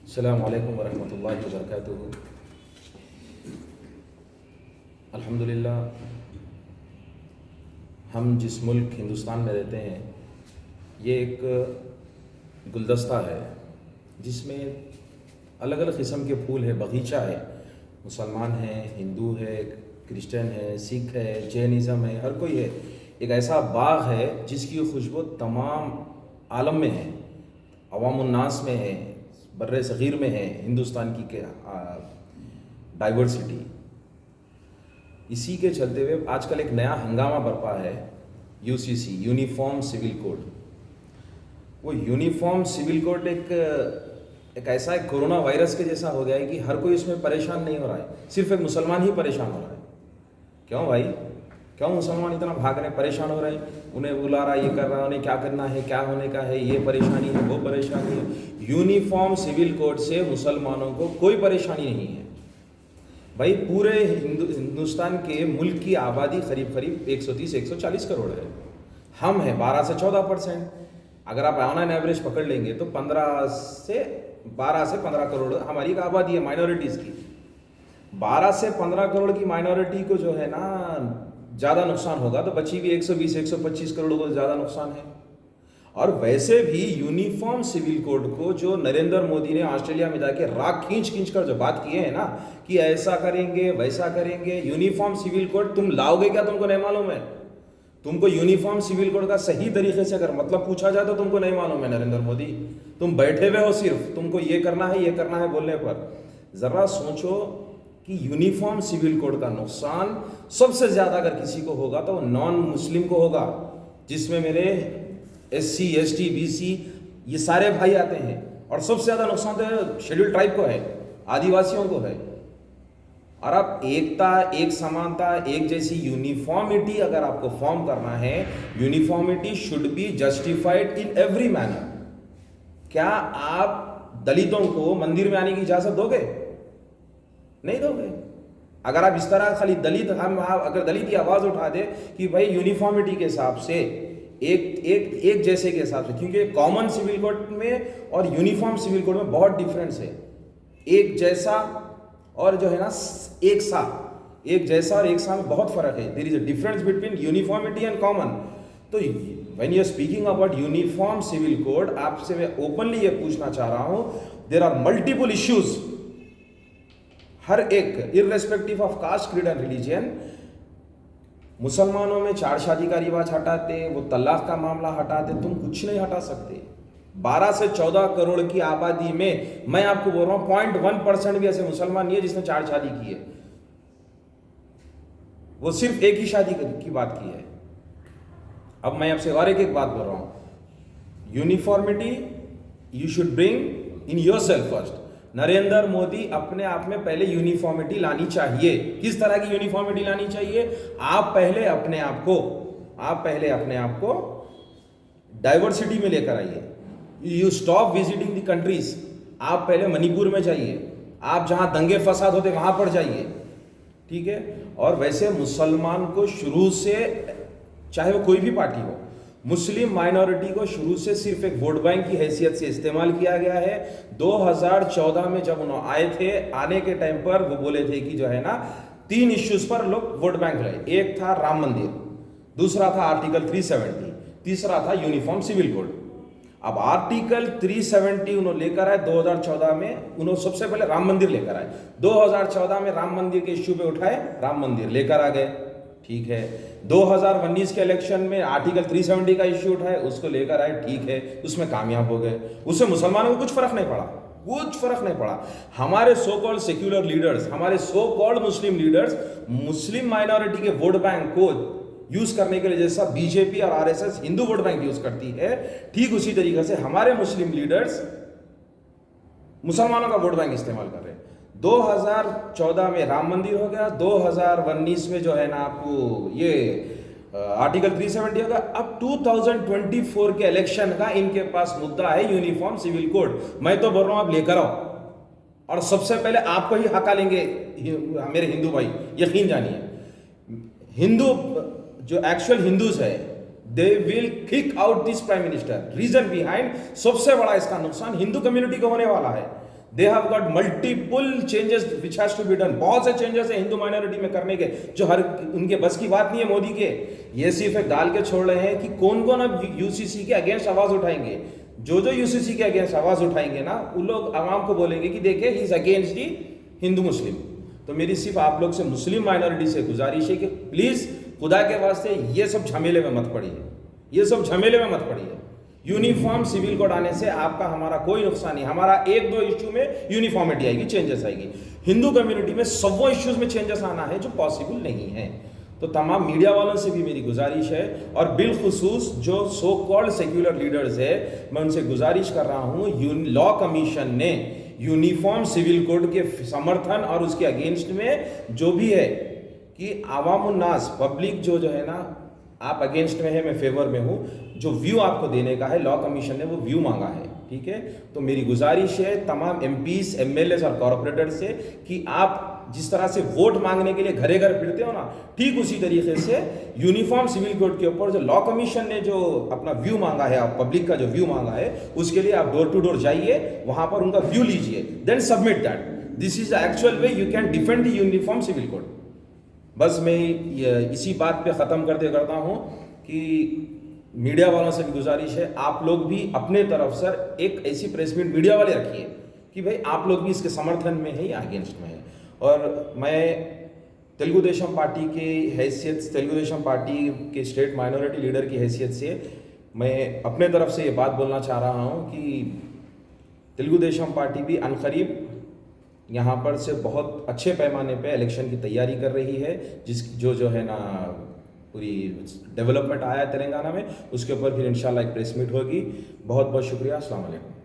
अस्सलामु अलैकुम वरहमतुल्लाहि वबरकातुहू। अल्हम्दुलिल्लाह, हम जिस मुल्क हिंदुस्तान में रहते हैं ये एक गुलदस्ता है जिसमें अलग अलग किस्म के फूल है, बगीचा है। मुसलमान हैं, हिंदू है, क्रिश्चियन है, सिख है, जैनिज़्म है, हर कोई है। एक ऐसा बाग है जिसकी खुशबू तमाम आलम में है, अवामुन्नास में है, बर्रे सग़ीर में है, हिंदुस्तान की डाइवर्सिटी। इसी के चलते हुए आजकल एक नया हंगामा बरपा है, यूसीसी, यूनिफॉर्म सिविल कोड। वो यूनिफॉर्म सिविल कोड एक ऐसा एक कोरोना वायरस के जैसा हो गया है कि हर कोई इसमें परेशान नहीं हो रहा है, सिर्फ एक मुसलमान ही परेशान हो रहा है। क्यों भाई, क्यों मुसलमान इतना भाग रहे हैं, परेशान हो रहे हैं? उन्हें बुला रहा है, ये कर रहा है, उन्हें क्या करना है, क्या होने का है, ये परेशानी है, वो परेशानी है। यूनिफॉर्म सिविल कोड से मुसलमानों को कोई परेशानी नहीं है भाई। पूरे हिंदुस्तान के मुल्क की आबादी करीब करीब 130-140 करोड़ है। हम हैं 12 से 14%। अगर आप ऑन एन एवरेज पकड़ लेंगे तो 12 से 15 करोड़ हमारी आबादी है माइनॉरिटीज़ की। 12 से 15 करोड़ की माइनॉरिटी को जो है ना ज़्यादा नुकसान होगा, तो बची भी 120-125 करोड़ को ज़्यादा नुकसान है। और वैसे भी यूनिफॉर्म सिविल कोड को जो नरेंद्र मोदी ने ऑस्ट्रेलिया में जाके राख खींच खींच कर जो बात किए हैं ना कि ऐसा करेंगे वैसा करेंगे, यूनिफॉर्म सिविल कोड तुम लाओगे क्या, तुमको नहीं मालूम है? तुमको यूनिफॉर्म सिविल कोड का सही तरीके से अगर मतलब पूछा जाए तो तुमको नहीं मालूम है नरेंद्र मोदी। तुम बैठे हुए हो सिर्फ, तुमको ये करना है, ये करना है बोलने पर। ज़रा सोचो कि यूनिफॉर्म सिविल कोड का नुकसान सबसे ज़्यादा अगर किसी को होगा तो नॉन मुस्लिम को होगा, जिसमें मेरे SC, ST, BC ये सारे भाई आते हैं। और सबसे ज़्यादा नुकसान तो शेड्यूल ट्राइब को है, आदिवासियों को है। और आप एकता, एक समानता, एक जैसी यूनिफॉर्मिटी अगर आपको फॉर्म करना है, uniformity should be justified in every manner. क्या आप दलितों को मंदिर में आने की इजाज़त दोगे? नहीं दोगे। अगर आप इस तरह खाली दलित, हम अगर दलित की आवाज़ उठा दे कि भाई यूनिफॉर्मिटी के हिसाब से, एक जैसे के हिसाब से, क्योंकि कॉमन सिविल कोड में और यूनिफॉर्म सिविल कोड में बहुत डिफरेंस है। एक जैसा और जो है ना एक सा, एक जैसा और एक सा में बहुत फर्क है। There is a difference between uniformity and common. तो when you are speaking about uniform civil code, आपसे मैं ओपनली ये पूछना चाह रहा हूं, देयर आर मल्टीपल इश्यूज। हर एक irrespective of caste, creed and religion, मुसलमानों में 4 शादी का रिवाज हटाते, वो तलाक का मामला हटाते, तुम कुछ नहीं हटा सकते। 12 से 14 करोड़ की आबादी में मैं आपको बोल रहा हूं 0.1% भी ऐसे मुसलमान नहीं है जिसने 4 शादी की है। वो सिर्फ एक ही शादी की बात की है। अब मैं आपसे और एक बात बोल रहा हूं, uniformity you should bring in yourself first. Narendra Modi अपने आप में पहले यूनिफॉर्मिटी लानी चाहिए। किस तरह की यूनिफॉर्मिटी लानी चाहिए? आप पहले अपने आप को डाइवर्सिटी में लेकर आइए। You stop visiting the countries. आप पहले मणिपुर में जाइए, आप जहां दंगे फसाद होते वहां पर जाइए, ठीक है? और वैसे मुसलमान को शुरू से, चाहे वो कोई भी पार्टी हो, मुस्लिम माइनॉरिटी को शुरू से सिर्फ एक वोट बैंक की हैसियत से इस्तेमाल किया गया है। 2014 में जब उन्होंने आए थे, आने के टाइम पर वो बोले थे कि जो है ना 3 इश्यूज पर लोग वोट बैंक रहे। एक था राम मंदिर, दूसरा था आर्टिकल 370, तीसरा था यूनिफॉर्म सिविल कोड। अब आर्टिकल 370 उन्होंने लेकर आए 2014 में। उन्होंने सबसे पहले राम मंदिर लेकर आए। 2014 में राम मंदिर के इश्यू पे उठाए, राम मंदिर लेकर आ गए, ठीक है। 2019 के इलेक्शन में आर्टिकल 370 का इश्यू उठाए, उसको लेकर आए, ठीक है, उसमें कामयाब हो गए। उससे मुसलमानों को कुछ फर्क नहीं पड़ा, कुछ फर्क नहीं पड़ा। हमारे सो कॉल्ड सेक्युलर लीडर्स, हमारे सो कॉल्ड मुस्लिम लीडर्स, मुस्लिम माइनॉरिटी के वोट बैंक को यूज करने के लिए जैसा बीजेपी और RSS Hindu vote bank use करती है, ठीक उसी तरीके से हमारे मुस्लिम लीडर्स मुसलमानों का वोट बैंक इस्तेमाल कर रहे हैं। 2014 में राम मंदिर हो गया, 2019 में जो है ना आपको ये आर्टिकल 370 होगा। अब 2024 के इलेक्शन का इनके पास मुद्दा है यूनिफॉर्म सिविल कोड। मैं तो बोल रहा हूं आप लेकर आओ, और सबसे पहले आपको ही हका लेंगे मेरे हिंदू भाई, यकीन जानिए। हिंदू जो एक्चुअल हिंदूज है, they will kick out this prime minister. Reason behind, सबसे बड़ा इसका नुकसान हिंदू कम्युनिटी को होने वाला है। They have got multiple changes which has to be done. बहुत से चेंजेस है हिंदू माइनॉरिटी में करने के, जो हर उनके बस की बात नहीं है मोदी के। ये सिर्फ एक डाल के छोड़ रहे हैं कि कौन कौन अब यूसीसी के अगेंस्ट आवाज उठाएंगे। जो यूसीसी के अगेंस्ट आवाज उठाएंगे ना, उन लोग आवाम को बोलेंगे कि देखिए he is against the Hindu Muslim. तो मेरी सिर्फ आप लोग से, मुस्लिम माइनॉरिटी से गुजारिश है कि प्लीज खुदा के वास्ते ये सब झमेले में मत पड़िए, ये सब झमेले में मत पड़िए। यूनिफॉर्म सिविल कोड आने से आपका हमारा कोई नुकसान नहीं। हमारा एक दो इश्यू में यूनिफॉर्मिटी आएगी, चेंजेस आएगी। हिंदू कम्युनिटी में सबों इश्यूज में चेंजेस आना है जो पॉसिबल नहीं है। तो तमाम मीडिया वालों से भी मेरी गुजारिश है, और बिलखुसूस जो सो कॉल्ड सेक्युलर लीडर्स है, मैं उनसे गुजारिश कर रहा हूँ, लॉ कमीशन ने यूनिफॉर्म सिविल कोड के समर्थन और उसके अगेंस्ट में जो भी है कि आवामुन्नास पब्लिक जो है ना, आप अगेंस्ट में है, मैं फेवर में हूँ। जो व्यू आपको देने का है, लॉ कमीशन ने वो व्यू मांगा है, ठीक है। तो मेरी गुजारिश है तमाम एमपीज, एमएलएस और कॉर्पोरेटर से कि आप जिस तरह से वोट मांगने के लिए घरे घर फिरते हो ना, ठीक उसी तरीके से यूनिफॉर्म सिविल कोड के ऊपर जो लॉ कमीशन ने जो अपना व्यू मांगा है, पब्लिक का जो व्यू मांगा है, उसके लिए आप डोर टू डोर जाइए, वहां पर उनका व्यू लीजिए, then submit that. This is the actual way you can defend the uniform civil code. बस मैं इसी बात पे ख़त्म करता हूँ कि मीडिया वालों से भी गुजारिश है, आप लोग भी अपने तरफ से एक ऐसी प्रेस मीट मीडिया वाले रखिए कि भाई आप लोग भी इसके समर्थन में है या अगेंस्ट में है। और मैं तेलुगु देशम पार्टी की हैसियत, तेलुगु देशम पार्टी के स्टेट माइनॉरिटी लीडर की हैसियत से मैं अपने तरफ से ये बात बोलना चाह रहा हूँ कि तेलुगु देशम पार्टी भी अनकरीब यहाँ पर से बहुत अच्छे पैमाने पे इलेक्शन की तैयारी कर रही है, जो है ना पूरी डेवलपमेंट आया है तेलंगाना में, उसके ऊपर फिर इंशाल्लाह एक प्रेस मीट होगी। बहुत बहुत शुक्रिया। अस्सलाम वालेकुम।